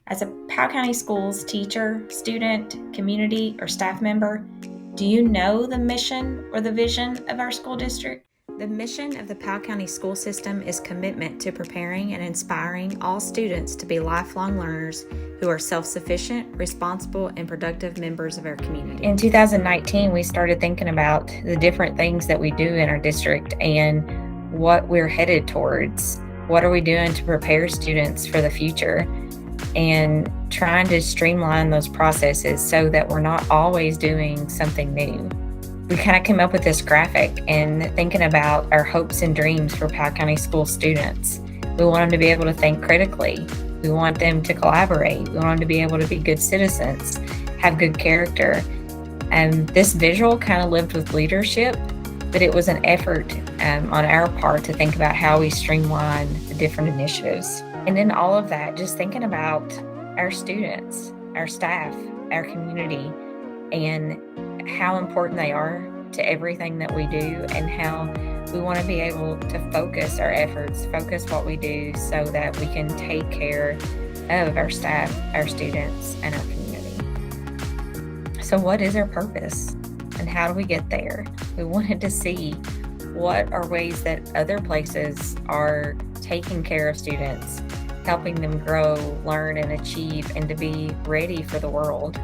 As a Powell County Schools teacher, student, community, or staff member, do you know the mission or the vision of our school district? The mission of the Powell County school system is commitment to preparing and inspiring all students to be lifelong learners who are self-sufficient, responsible, and productive members of our community. In 2019, we started thinking about the different things that we do in our district and what we're headed towards. What are we doing to prepare students for the future? And trying to streamline those processes so that we're not always doing something new. We kind of came up with this graphic and thinking about our hopes and dreams for Powell County school students. We want them to be able to think critically. We want them to collaborate. We want them to be able to be good citizens, have good character. And this visual kind of lived with leadership, but it was an effort on our part to think about how we streamline the different initiatives. And in all of that, just thinking about our students, our staff, our community, and how important they are to everything that we do, and how we want to be able to focus our efforts, focus what we do so that we can take care of our staff, our students, and our community. So what is our purpose and how do we get there? We wanted to see what are ways that other places are taking care of students, helping them grow, learn, and achieve, and to be ready for the world.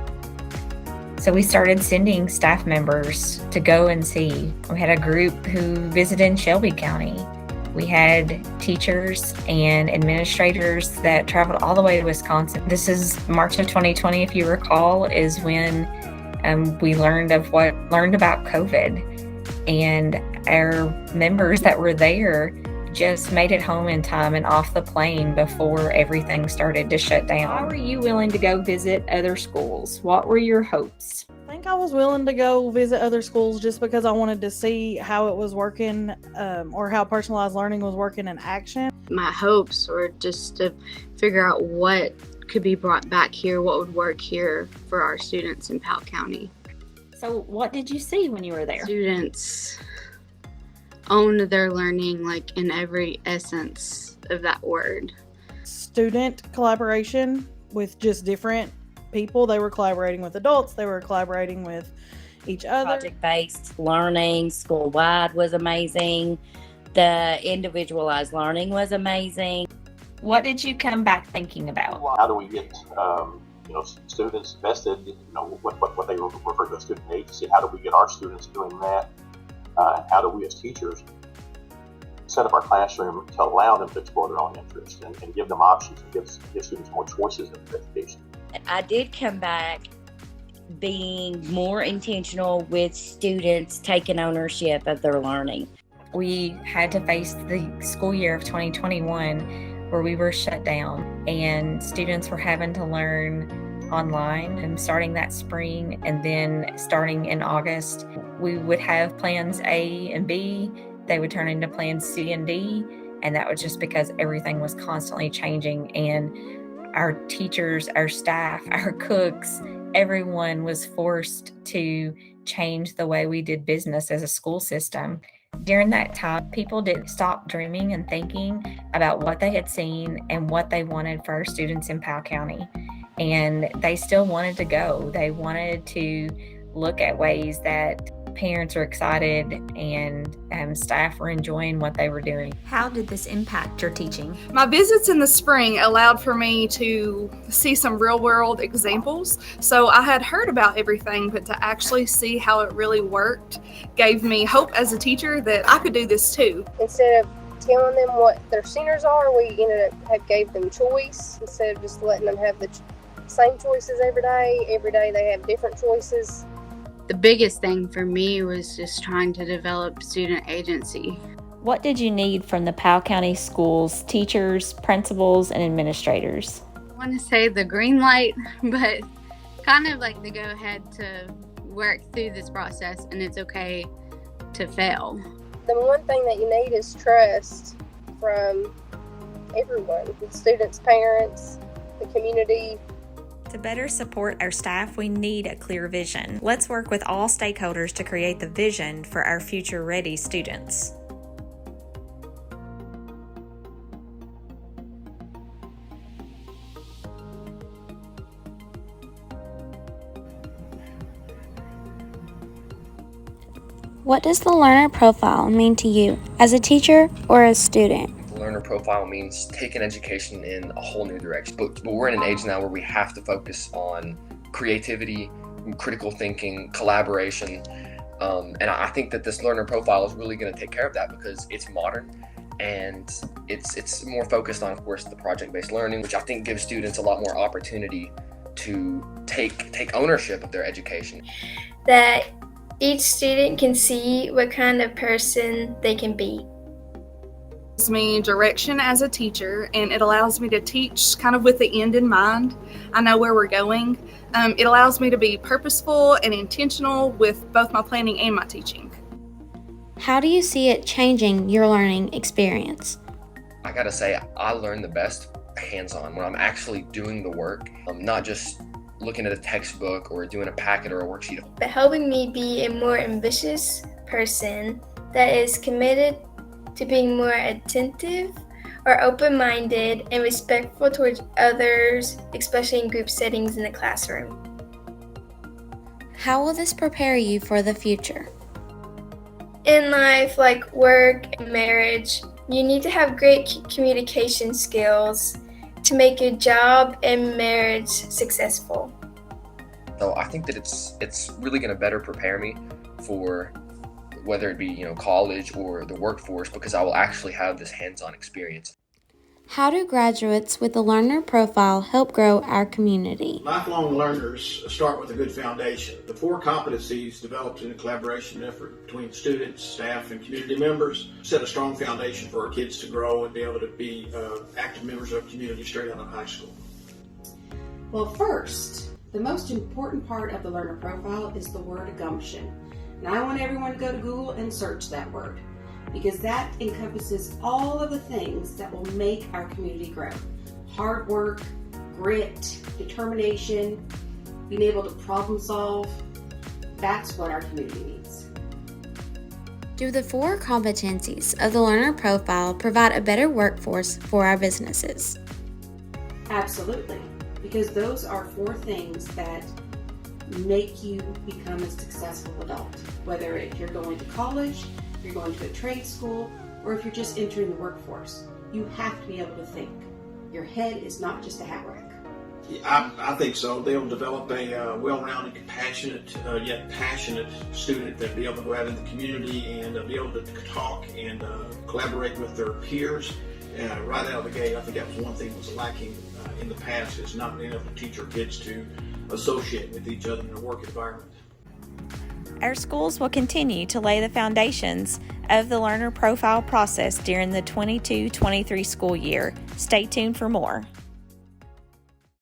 So we started sending staff members to go and see. We had a group who visited Shelby County. We had teachers and administrators that traveled all the way to Wisconsin. This is March of 2020, if you recall, is when we learned about COVID. And our members that were there just made it home in time and off the plane before everything started to shut down. Why were you willing to go visit other schools? What were your hopes? I think I was willing to go visit other schools just because I wanted to see how it was working, or how personalized learning was working in action. My hopes were just to figure out what could be brought back here, what would work here for our students in Powell County. So what did you see when you were there? Students owned their learning, like in every essence of that word. Student collaboration with just different people. They were collaborating with adults. They were collaborating with each other. Project-based learning school-wide was amazing. The individualized learning was amazing. What did you come back thinking about? How do we get students invested? What they refer to as student agency. How do we get our students doing that? How do we as teachers set up our classroom to allow them to explore their own interests and give them options and give students more choices in education? I did come back being more intentional with students taking ownership of their learning. We had to face the school year of 2021 where we were shut down and students were having to learn online, and starting that spring and then starting in August, we would have plans A and B. They would turn into plans C and D, and that was just because everything was constantly changing, and our teachers, our staff, our cooks, everyone was forced to change the way we did business as a school system. During that time, people didn't stop dreaming and thinking about what they had seen and what they wanted for our students in Powell County. And they still wanted to go. They wanted to look at ways that parents are excited and staff were enjoying what they were doing. How did this impact your teaching? My visits in the spring allowed for me to see some real-world examples. So I had heard about everything, but to actually see how it really worked gave me hope as a teacher that I could do this too. Instead of telling them what their centers are, we ended up gave them choice instead of just letting them have the same choices every day. Every day they have different choices. The biggest thing for me was just trying to develop student agency. What did you need from the Powell County schools, teachers, principals, and administrators? I want to say the green light, but kind of like the go ahead to work through this process, and it's okay to fail. The one thing that you need is trust from everyone, the students, parents, the community. To better support our staff, we need a clear vision. Let's work with all stakeholders to create the vision for our future-ready students. What does the learner profile mean to you as a teacher or a student? The learner profile means taking education in a whole new direction. But we're in an age now where we have to focus on creativity, critical thinking, collaboration. And I think that this learner profile is really going to take care of that because it's modern and it's more focused on, of course, the project-based learning, which I think gives students a lot more opportunity to take ownership of their education. That each student can see what kind of person they can be. It gives me direction as a teacher, and it allows me to teach kind of with the end in mind. I know where we're going. It allows me to be purposeful and intentional with both my planning and my teaching. How do you see it changing your learning experience? I gotta say, I learn the best hands-on when I'm actually doing the work. I'm not just looking at a textbook or doing a packet or a worksheet. But helping me be a more ambitious person that is committed to being more attentive or open-minded and respectful towards others, especially in group settings in the classroom. How will this prepare you for the future? In life, like work and marriage, you need to have great communication skills to make your job and marriage successful. So I think that it's really going to better prepare me for whether it be college or the workforce, because I will actually have this hands-on experience. How do graduates with the learner profile help grow our community? Lifelong learners start with a good foundation. The 4 competencies developed in a collaboration effort between students, staff, and community members set a strong foundation for our kids to grow and be able to be active members of community straight out of high school. Well, first, the most important part of the learner profile is the word gumption. And I want everyone to go to Google and search that word, because that encompasses all of the things that will make our community grow. Hard work, grit, determination, being able to problem solve. That's what our community needs. Do the 4 competencies of the learner profile provide a better workforce for our businesses? Absolutely, because those are 4 things that make you become a successful adult. Whether if you're going to college, if you're going to a trade school, or if you're just entering the workforce, you have to be able to think. Your head is not just a hat rack. Yeah, I think so. They'll develop a well-rounded, compassionate, yet passionate student that'll be able to go out in the community and be able to talk and collaborate with their peers. Right out of the gate, I think that was one thing that was lacking in the past, is not being able to teach our kids to associate with each other in a work environment. Our schools will continue to lay the foundations of the learner profile process during the 22-23 school year. Stay tuned for more.